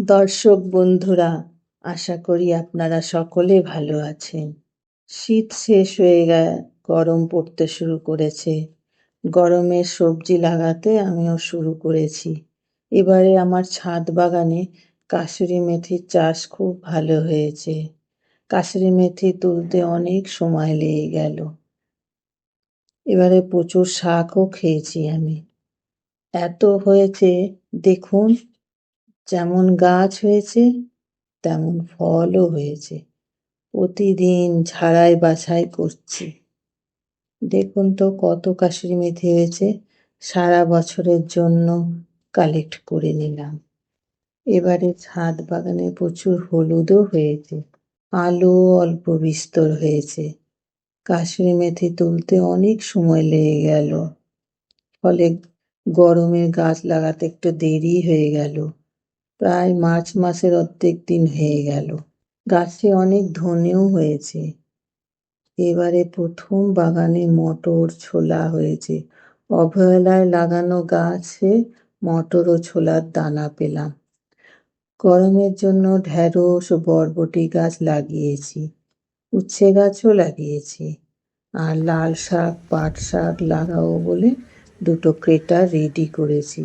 দর্শক বন্ধুরা, আশা করি আপনারা সকলে ভালো আছেন। শীত শেষ হয়ে গরম পড়তে শুরু করেছে। গরমের সবজি লাগাতে আমিও শুরু করেছি। এবারে আমার ছাদ বাগানে কাসুরি মেথির চাষ খুব ভালো হয়েছে। কাসুরি মেথি তুলতে অনেক সময় লেগে গেল। এবারে প্রচুর শাকও খেয়েছি আমি। এত হয়েছে দেখুন, যেমন গাছ হয়েছে তেমন ফলও হয়েছে। প্রতিদিন ঝাড়াই বাছাই করছি। দেখুন তো কত কাসুরি মেথি হয়েছে, সারা বছরের জন্য কালেক্ট করে নিলাম। এবারে ছাদ বাগানে প্রচুর হলুদও হয়েছে, আলুও অল্প বিস্তর হয়েছে। কাসুরি মেথি তুলতে অনেক সময় লেগে গেল, ফলে গরমে গাছ লাগাতে একটু দেরি হয়ে গেল। প্রায় মার্চ মাসের অর্ধেক দিন হয়ে গেল। গাছে অনেক ধনেও হয়েছে। এবারে প্রথম বাগানে মটর ছোলা হয়েছে। অবহেলায় লাগানো গাছে মটর ও ছোলার দানা পেলাম। গরমের জন্য ঢেঁড়স ও বরবটি গাছ লাগিয়েছি, উচ্ছে গাছও লাগিয়েছি। আর লাল শাক পাট শাক লাগাবো বলে দুটো ক্রেটা রেডি করেছি।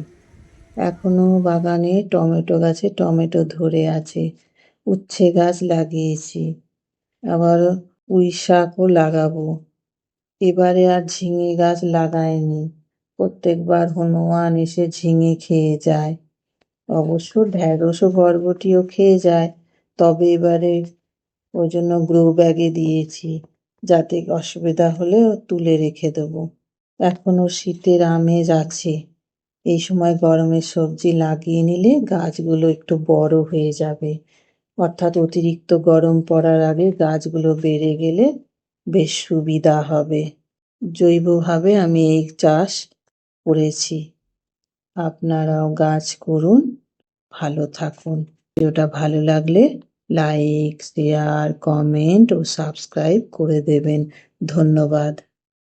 এখনো বাগানে টমেটো গাছে টমেটো ধরে আছে। উচ্ছে গাছ লাগিয়েছি, আবার পুঁই শাকও লাগাবো। এবারে আর ঝিঙে গাছ লাগাইনি, প্রত্যেকবার হনুমান এসে ঝিঙে খেয়ে যায়। অবশ্য ঢেঁড়স ও বরবটিও খেয়ে যায়, তবে এবারে ওই জন্য গ্রো ব্যাগে দিয়েছি, যাতে অসুবিধা হলে তুলে রেখে দেবো। এখনো শীতের আমেজ আছে। এই সময় গরমের সবজি লাগিয়ে নিলে গাছগুলো একটু বড় হয়ে যাবে, অর্থাৎ অতিরিক্ত গরম পড়ার আগে গাছগুলো বেড়ে গেলে বেশ সুবিধা হবে। জৈবভাবে আমি এই চাষ করেছি। আপনারাও গাছ করুন, ভালো থাকুন। ভিডিওটা ভালো লাগলে লাইক, শেয়ার, কমেন্ট ও সাবস্ক্রাইব করে দেবেন। ধন্যবাদ।